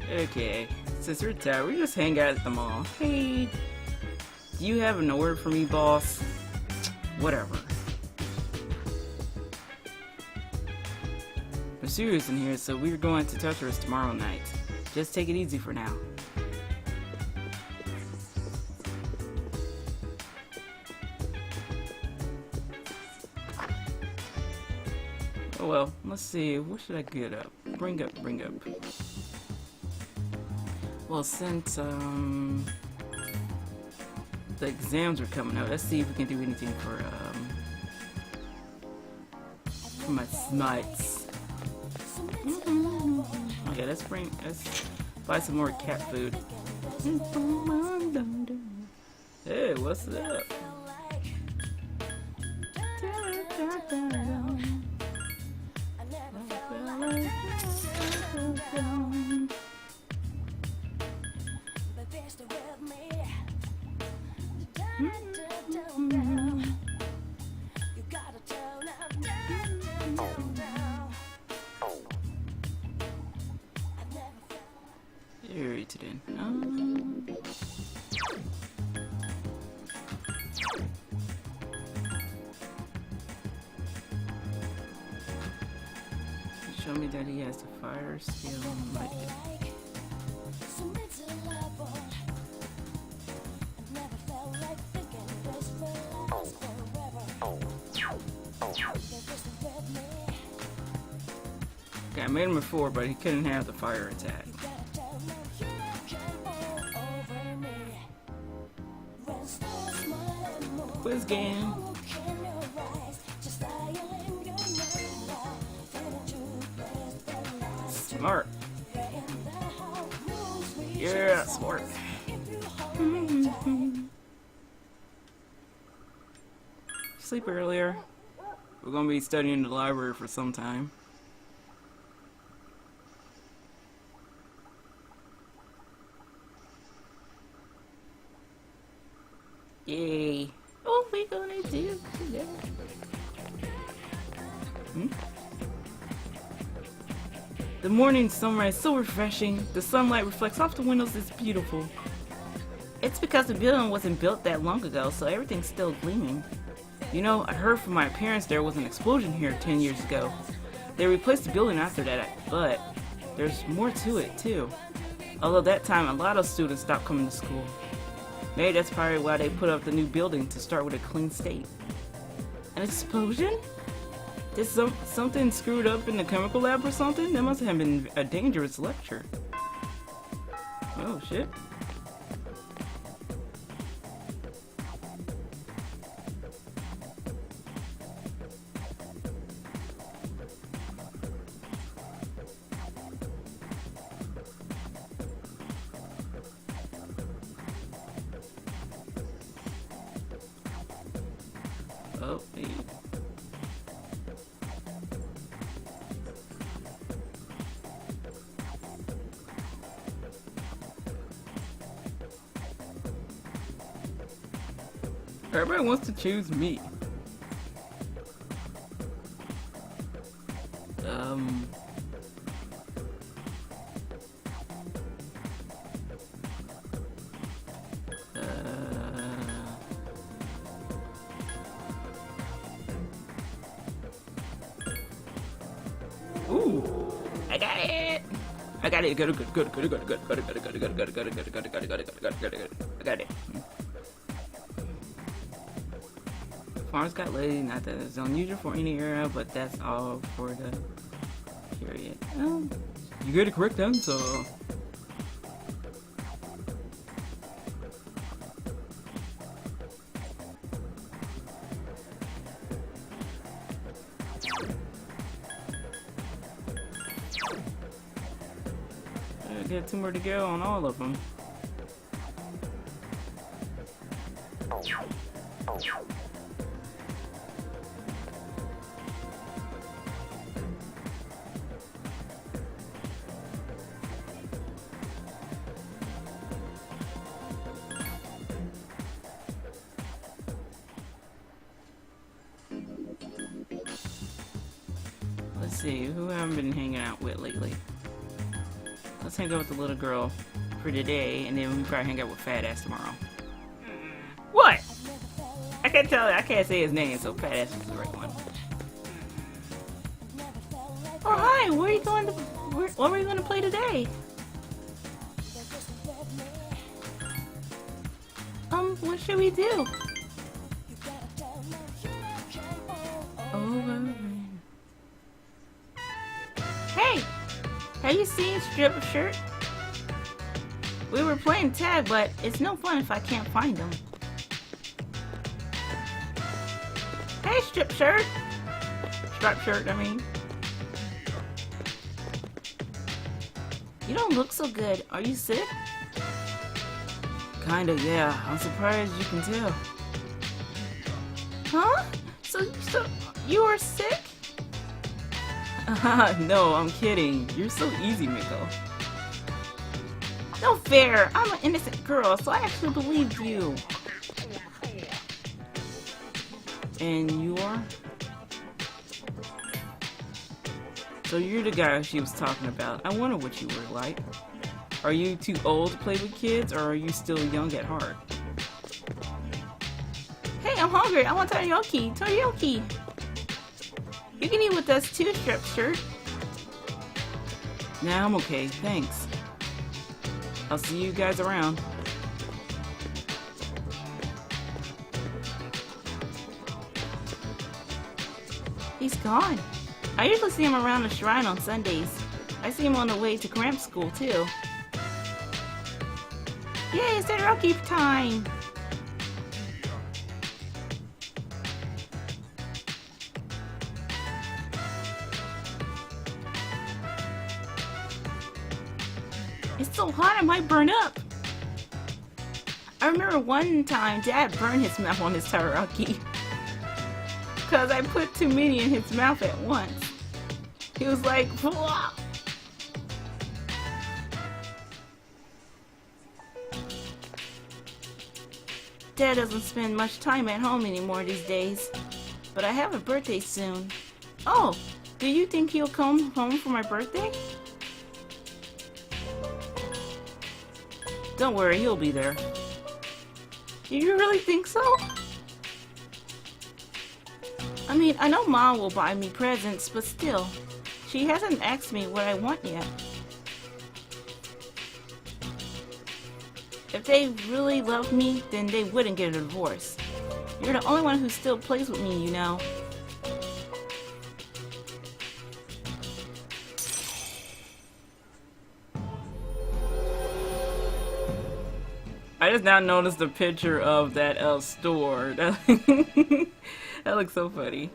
Okay, since we're tired, we just hang out at the mall. Hey, do you have an order for me, boss? Whatever. We're serious in here, so we're going to Tartarus tomorrow night. Just take it easy for now. Oh well, let's see, what should I get up? Bring up. Well, since the exams are coming up, let's see if we can do anything for my smites. Okay, let's buy some more cat food. Hey, what's up? Irritated. Show me that he has the fire skill. Like okay, I made him before, but he couldn't have the fire attack. Quiz game. Smart. Yeah, smart. Sleep earlier. We're gonna be studying in the library for some time. Yay. What we gonna do today? The morning sunrise is so refreshing. The sunlight reflects off the windows. It's beautiful. It's because the building wasn't built that long ago, so everything's still gleaming. You know, I heard from my parents there was an explosion here 10 years ago. They replaced the building after that, but there's more to it too. Although that time a lot of students stopped coming to school. Maybe that's probably why they put up the new building to start with a clean state. An explosion? Did something screwed up in the chemical lab or something? That must have been a dangerous lecture. Oh shit. Oh, hey. Everybody wants to choose me. Ooh, I got it. I got it. Good. I got it. Farms got lazy, not that it's unusual for any era, but that's all for the period. You get a correct answer. I got 2 more to go on all of them. Let's see, who have I been hanging out with lately? Let's hang out with the little girl for today, and then we probably hang out with Fat Ass tomorrow. What? I can't tell. I can't say his name, so Fat Ass is the right one. Oh hi, where are you going to? What were you going to play today? What should we do? Hey, have you seen Strip Shirt? We were playing tag, but it's no fun if I can't find them. Hey, Strip Shirt. Striped shirt, I mean. You don't look so good. Are you sick? Kinda, yeah. I'm surprised you can tell. Huh? So you are sick? No, I'm kidding. You're so easy, Miko. No fair. I'm an innocent girl, so I actually believed you. And you are? So you're the guy she was talking about. I wonder what you were like. Are you too old to play with kids, or are you still young at heart? Hey, I'm hungry. I want teriyaki. Teriyaki. You can eat with us too, Strip Shirt. Nah, I'm okay. Thanks. I'll see you guys around. He's gone. I usually see him around the shrine on Sundays. I see him on the way to cramp school too. Yay, it's teriyaki time! It's so hot I might burn up. I remember one time Dad burned his mouth on his teriyaki. Cause I put too many in his mouth at once. He was like, "Whoa." Dad doesn't spend much time at home anymore these days. But I have a birthday soon. Oh, do you think he'll come home for my birthday? Don't worry, he'll be there. Do you really think so? I mean, I know Mom will buy me presents, but still, she hasn't asked me what I want yet. If they really loved me, then they wouldn't get a divorce. You're the only one who still plays with me, you know. I just now noticed the picture of that store. That looks so funny.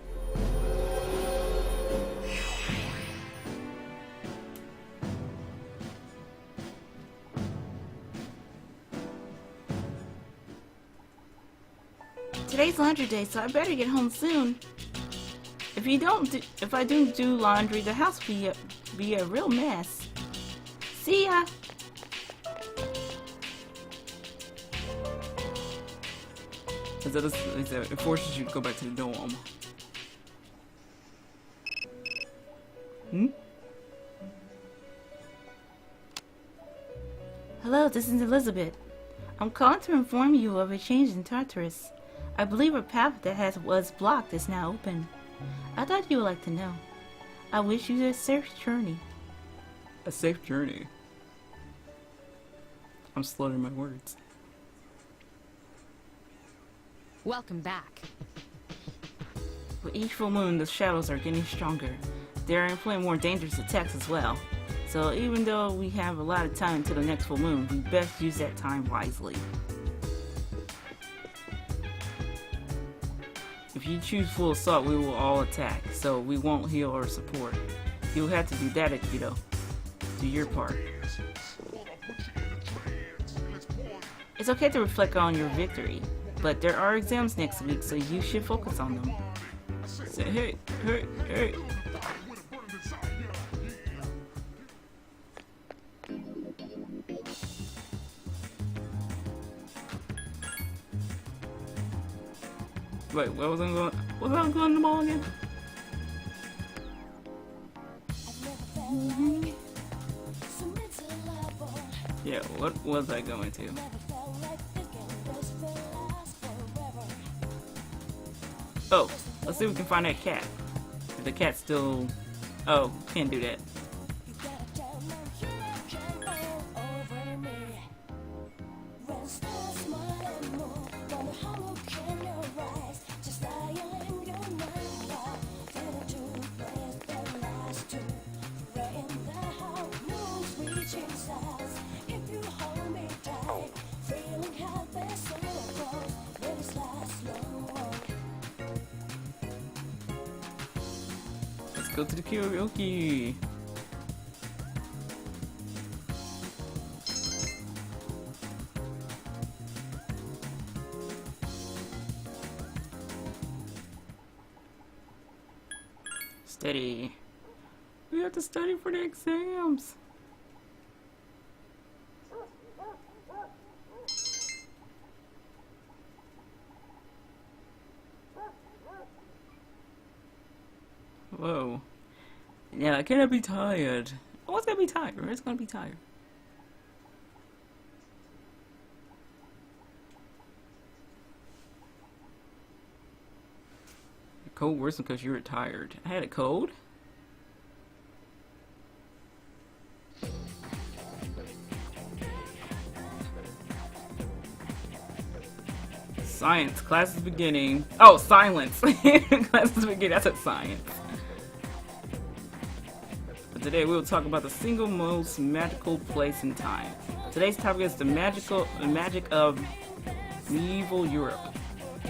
Today's laundry day, so I better get home soon. If I don't do laundry, the house will be a real mess. See ya. It forces you to go back to the dorm. Hello, this is Elizabeth. I'm calling to inform you of a change in Tartarus. I believe a path that was blocked is now open. I thought you would like to know. I wish you a safe journey. A safe journey? I'm slaughtering my words. Welcome back. With each full moon, the shadows are getting stronger. They're employing more dangerous attacks as well. So even though we have a lot of time until the next full moon, we best use that time wisely. If you choose full assault, we will all attack, so we won't heal or support. You'll have to do that, Akito. Do your part. It's okay to reflect on your victory, but there are exams next week, so you should focus on them. Say, hey, hey, hey. Wait, what was I going to the mall again? Yeah, what was I going to? Oh, let's see if we can find that cat. If the cat's still... Oh, can't do that. Let's go to the karaoke. Steady. We have to study for the exams. Whoa. Yeah, I cannot be tired. Oh, it's gonna be tired. It's gonna be tired. Your cold worsened because you were tired. I had a cold? Science. Class is beginning. Oh, silence. Class is beginning. I said science. But today we will talk about the single most magical place in time. Today's topic is the magic of medieval Europe.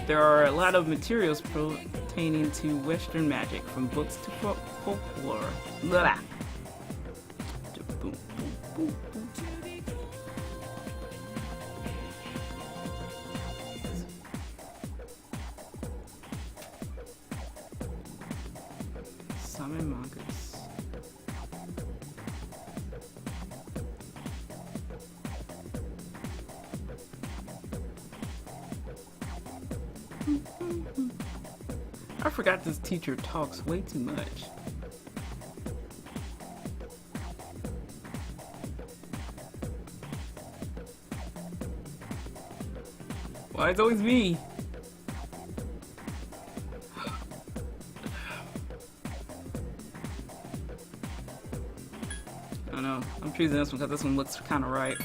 There are a lot of materials pertaining to Western magic, from books to folklore. Blah. Boom, boom, boom, boom. Summon mongoose. I forgot this teacher talks way too much. Why it's always me? I don't know. I'm choosing this one because this one looks kind of right.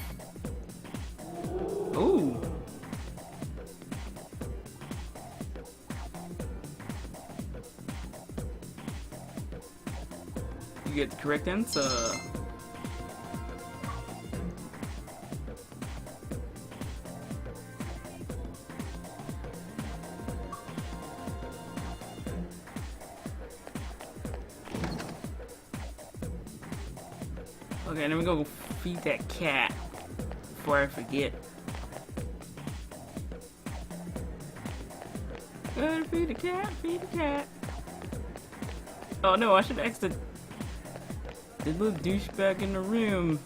Ooh. You get the correct answer. Okay, then we go feed that cat before I forget. Gotta feed the cat, feed the cat. Oh no, I should ask the little douchebag in the room.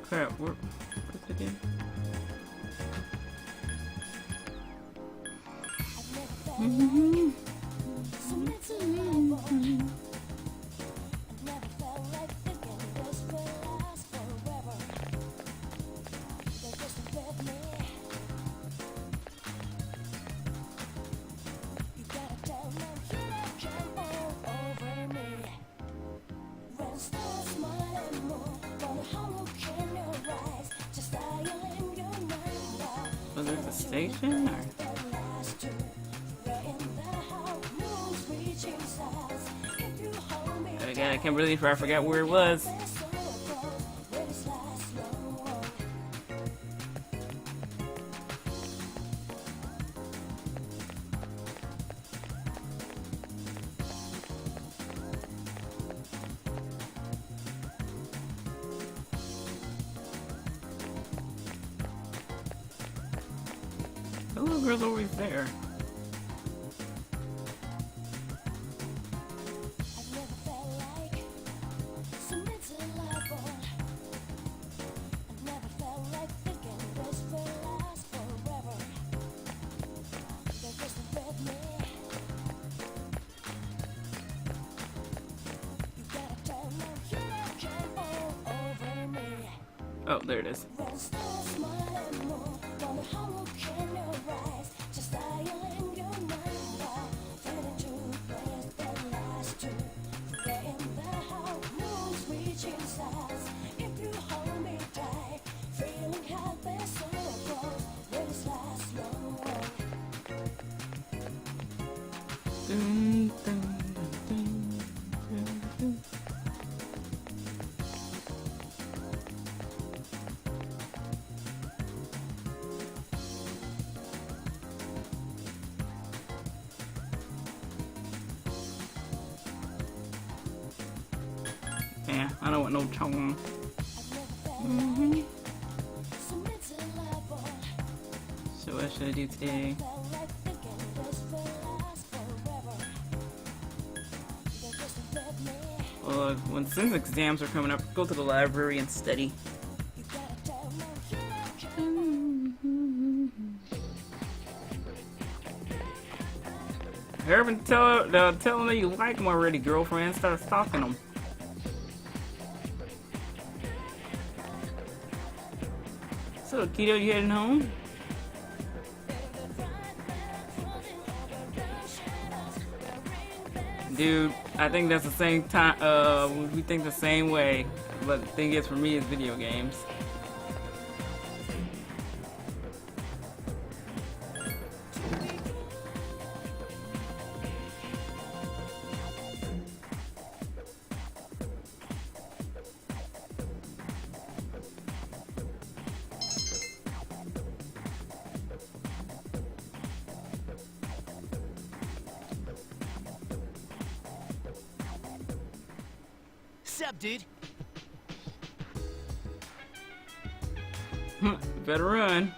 Crap, where's it again? Was it the station or? Again, I can't believe I forgot where it was. girl's always there. Oh, there it is. Dun, dun, dun, dun, dun, dun. Yeah, I don't want no chong. So what should I do today? Since exams are coming up, go to the library and study. Herman, tell them that you like them already, girlfriend. Start stalking them. So, Akito, you heading home? Dude, I think that's the same time, we think the same way, but the thing is for me is video games. Sup, dude? Better run.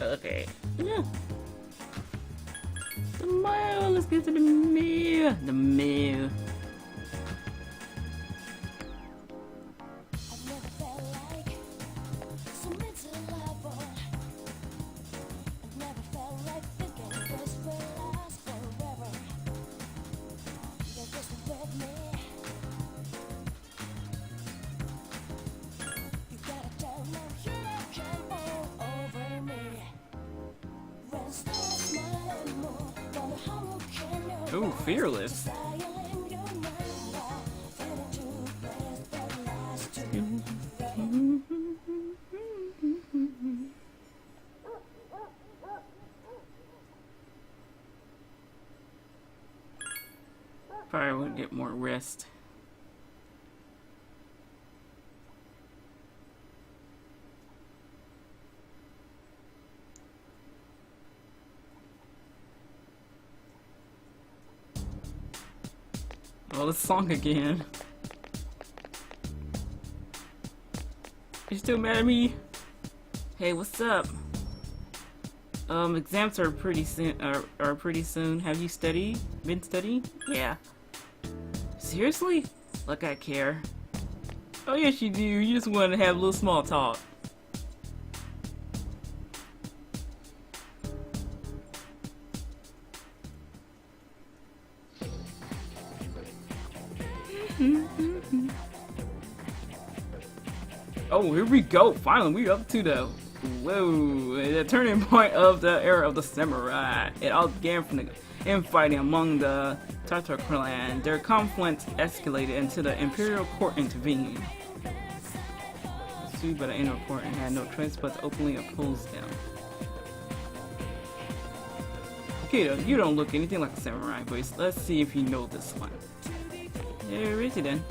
Okay. Yeah. The mail. Let's get to the mail. The mail. Ooh, fearless. Probably would get more rest. Oh, this song again. You still mad at me? Hey, what's up? Exams are pretty soon. Are pretty soon. Have you studied? Been studying? Yeah. Seriously? Like I care. Oh yes, you do. You just want to have a little small talk. Oh, here we go. Finally, we're up to the the turning point of the era of the samurai. It all began from the infighting among the Tatar clan. Their conflict escalated until the imperial court intervened. Sued by the inner court and had no choice but to openly oppose them. Akito, you don't look anything like a samurai, but let's see if you know this one. There is it then.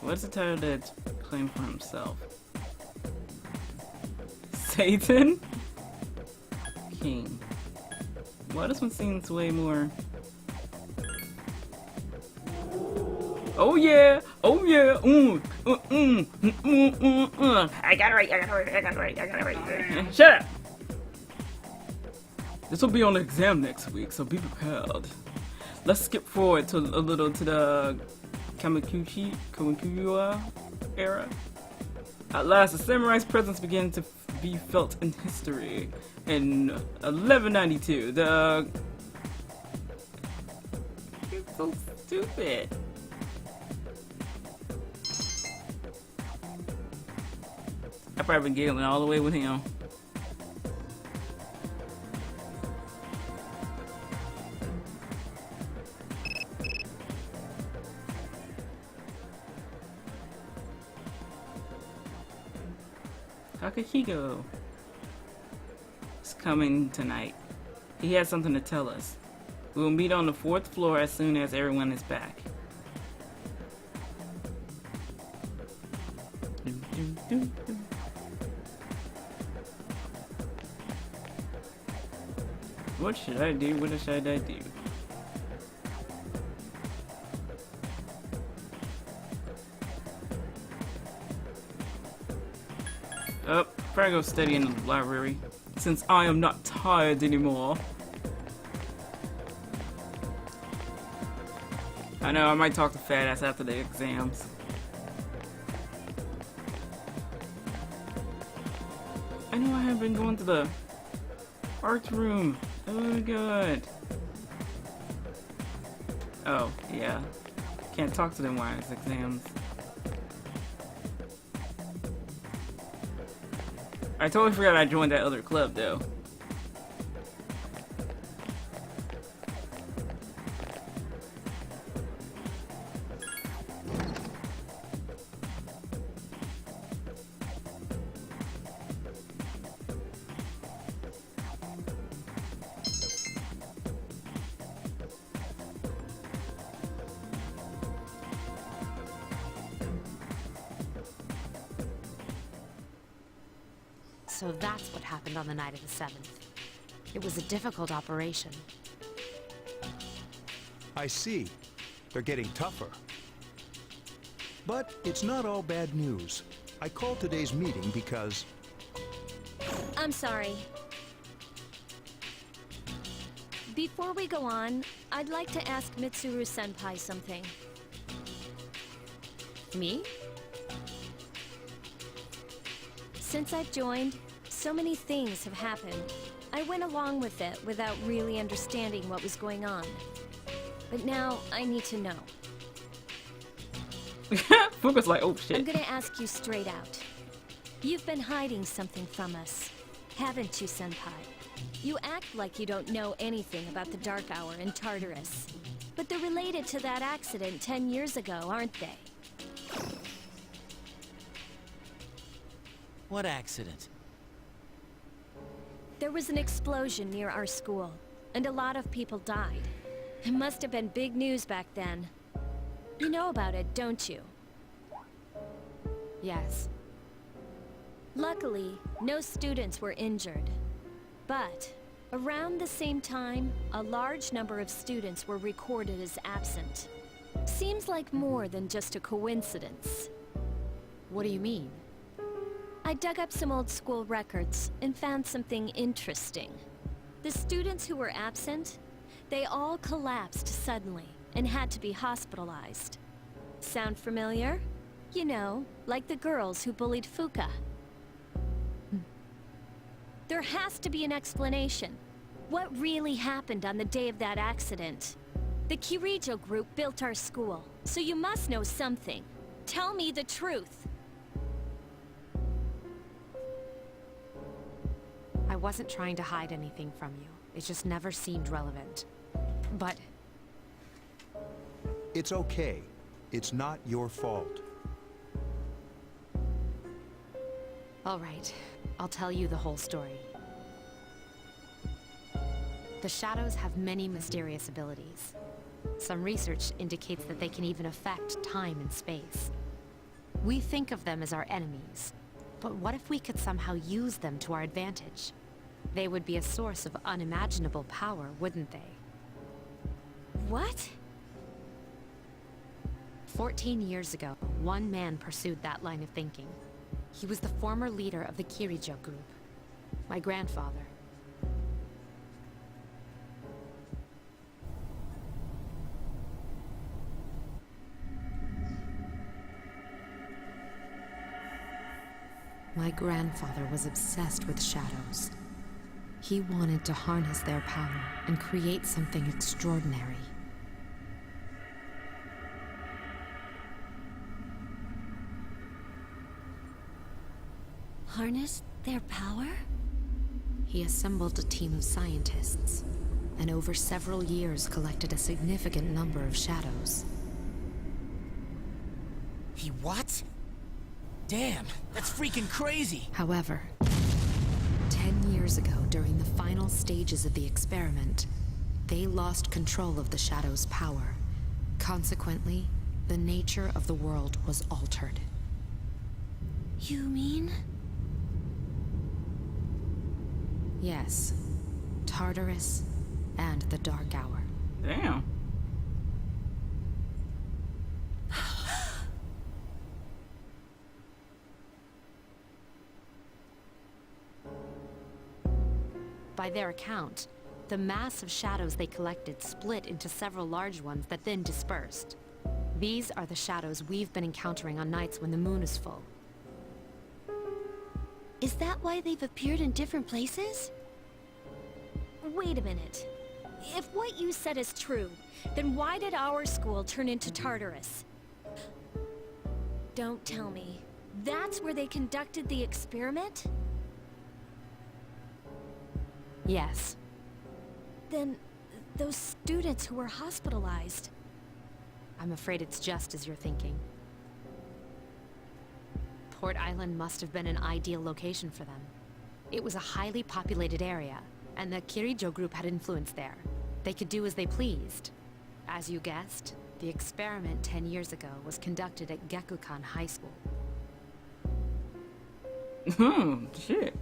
What's the title that claim for himself. Satan? King. Well, this one seems way more... Oh yeah! Oh yeah! I got it right, I got it right, I got it right, I got it right. Shut up! This will be on the exam next week, so be prepared. Let's skip forward to a little to the Kamakura era. At last, the samurai's presence began to be felt in history. In 1192, the... It's so stupid. I've probably been giggling all the way with him. Akito is coming tonight. He has something to tell us. We will meet on the 4th floor as soon as everyone is back. What should I do? What should I do? Oh, probably go study in the library, since I am not tired anymore. I know, I might talk to Fat Ass after the exams. I know I have been going to the art room. Oh god. Oh, yeah. Can't talk to them while it's exams. I totally forgot I joined that other club though. So that's what happened on the night of the 7th. It was a difficult operation. I see. They're getting tougher. But it's not all bad news. I called today's meeting because... I'm sorry. Before we go on, I'd like to ask Mitsuru-senpai something. Me? Since I've joined, so many things have happened. I went along with it without really understanding what was going on. But now, I need to know. Fuka's like, oh shit. I'm gonna ask you straight out. You've been hiding something from us, haven't you, senpai? You act like you don't know anything about the Dark Hour in Tartarus. But they're related to that accident 10 years ago, aren't they? What accident? There was an explosion near our school, and a lot of people died. It must have been big news back then. You know about it, don't you? Yes. Luckily, no students were injured. But, around the same time, a large number of students were recorded as absent. Seems like more than just a coincidence. What do you mean? I dug up some old school records and found something interesting. The students who were absent, they all collapsed suddenly and had to be hospitalized. Sound familiar? You know, like the girls who bullied Fuka. There has to be an explanation. What really happened on the day of that accident? The Kirijo group built our school, so you must know something. Tell me the truth. I wasn't trying to hide anything from you. It just never seemed relevant. But... It's okay. It's not your fault. all right, I'll tell you the whole story. The shadows have many mysterious abilities. Some research indicates that they can even affect time and space. We think of them as our enemies. But what if we could somehow use them to our advantage? They would be a source of unimaginable power, wouldn't they? What? 14 years ago, one man pursued that line of thinking. He was the former leader of the Kirijo group. My grandfather. My grandfather was obsessed with shadows. He wanted to harness their power and create something extraordinary. Harness their power? He assembled a team of scientists, and over several years collected a significant number of shadows. He what? Damn, that's freaking crazy! However, 10 years ago, during the final stages of the experiment, they lost control of the shadow's power. Consequently, the nature of the world was altered. You mean? Yes, Tartarus and the Dark Hour. Damn. By their account, the mass of shadows they collected split into several large ones that then dispersed. These are the shadows we've been encountering on nights when the moon is full. Is that why they've appeared in different places? Wait a minute. If what you said is true, then why did our school turn into Tartarus? Don't tell me. That's where they conducted the experiment? Yes. Then, those students who were hospitalized. I'm afraid it's just as you're thinking. Port Island must have been an ideal location for them. It was a highly populated area, and the Kirijo group had influence there. They could do as they pleased. As you guessed, the experiment 10 years ago was conducted at Gekkoukan High School. Shit.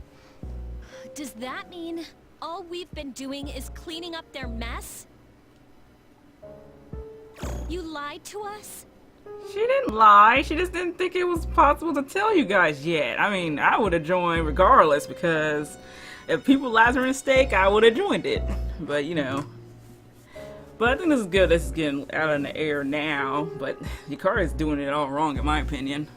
Does that mean all we've been doing is cleaning up their mess? You lied to us? She didn't lie. She just didn't think it was possible to tell you guys yet. I mean, I would have joined regardless because if people lies are a mistake, I would have joined it. But, you know. But I think this is good. This is getting out in the air now. But Yukari's doing it all wrong, in my opinion.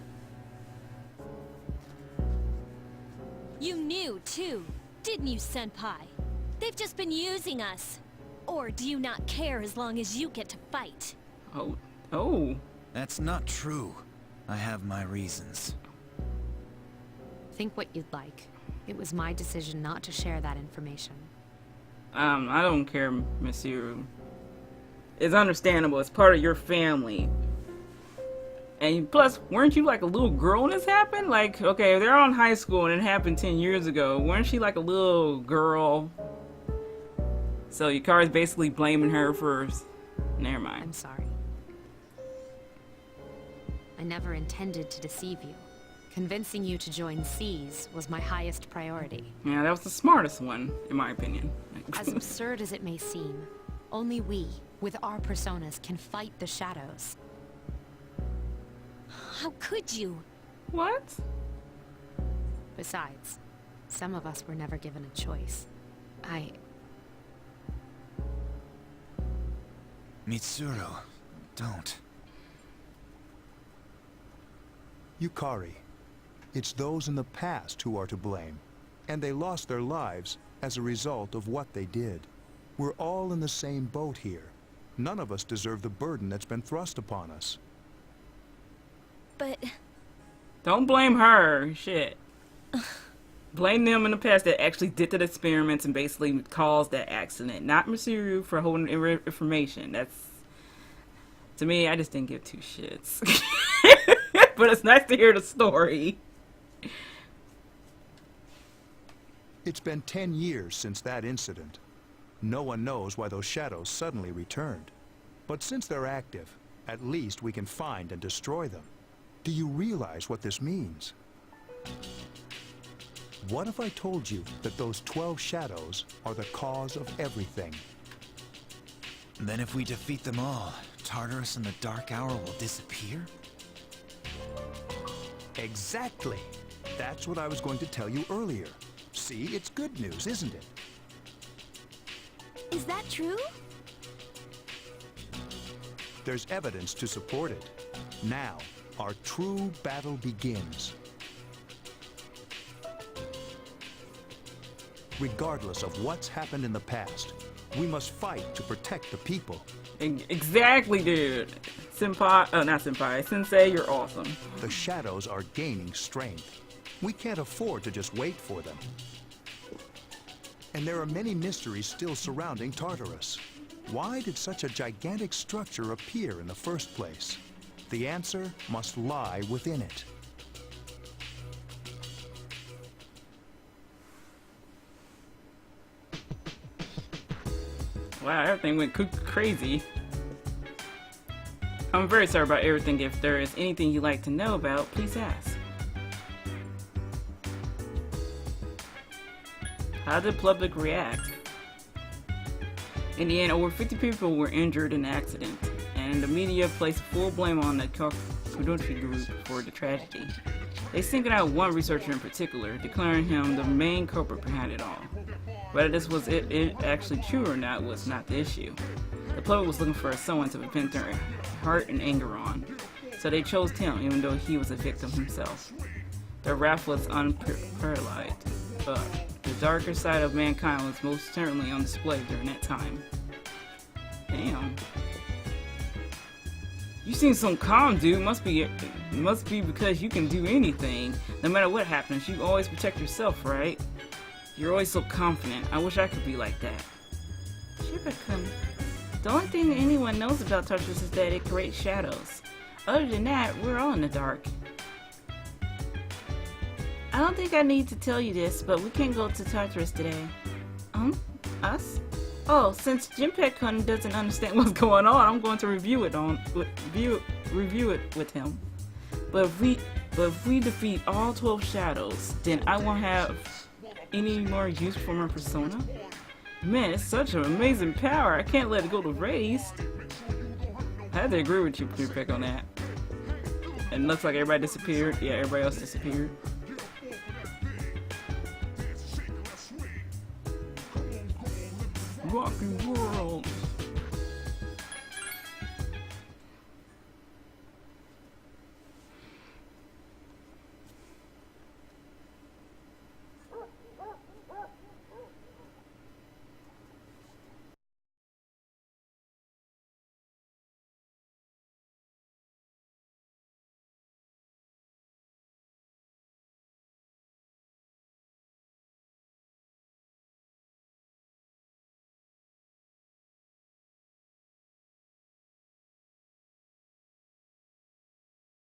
You knew, too, didn't you, Senpai? They've just been using us. Or do you not care as long as you get to fight? Oh. Oh. That's not true. I have my reasons. Think what you'd like. It was my decision not to share that information. I don't care, Monsieur. It's understandable. It's part of your family. And plus, weren't you like a little girl when this happened? Like, okay, they're all in high school and it happened 10 years ago. Weren't she like a little girl? So Yukari's basically blaming her for... Never mind. I'm sorry. I never intended to deceive you. Convincing you to join C's was my highest priority. Yeah, that was the smartest one, in my opinion. As absurd as it may seem, only we, with our personas, can fight the shadows. How could you? What? Besides, some of us were never given a choice. Mitsuru, don't. Yukari, it's those in the past who are to blame, and they lost their lives as a result of what they did. We're all in the same boat here. None of us deserve the burden that's been thrust upon us. But... Don't blame her. Shit. Blame them in the past that actually did the experiments and basically caused that accident. Not Mitsuru for holding information. That's... To me, I just didn't give two shits. But it's nice to hear the story. It's been 10 years since that incident. No one knows why those shadows suddenly returned. But since they're active, at least we can find and destroy them. Do you realize what this means? What if I told you that those 12 shadows are the cause of everything? Then if we defeat them all, Tartarus and the Dark Hour will disappear? Exactly. That's what I was going to tell you earlier. See, it's good news, isn't it? Is that true? There's evidence to support it. Now, our true battle begins. Regardless of what's happened in the past, we must fight to protect the people. Exactly, dude. Senpai, not senpai, sensei, you're awesome. The shadows are gaining strength. We can't afford to just wait for them. And there are many mysteries still surrounding Tartarus. Why did such a gigantic structure appear in the first place? The answer must lie within it. Wow, everything went crazy. I'm very sorry about everything. If there is anything you'd like to know about, please ask. How did the public react? In the end, over 50 people were injured in the accident, and the media placed full blame on the Kodocha group for the tragedy. They singled out one researcher in particular, declaring him the main culprit behind it all. Whether this was it actually true or not was not the issue. The public was looking for someone to vent their hurt and anger on, so they chose him even though he was a victim himself. Their wrath was unparalleled. The darker side of mankind was most certainly on display during that time. Damn. You seem so calm, dude. Must be because you can do anything. No matter what happens, you always protect yourself, right? You're always so confident. I wish I could be like that. Gekkoukan. The only thing that anyone knows about Tartarus is that it creates shadows. Other than that, we're all in the dark. I don't think I need to tell you this, but we can't go to Tartarus today. Us? Oh, since Jinpei-kun doesn't understand what's going on, I'm going to review it with him. But if we defeat all 12 shadows, then I won't have any more use for my persona? Man, it's such an amazing power. I can't let it go to waste. I have to agree with you, Jinpei, on that. And it looks like everybody disappeared. Yeah, everybody else disappeared. Rocky world.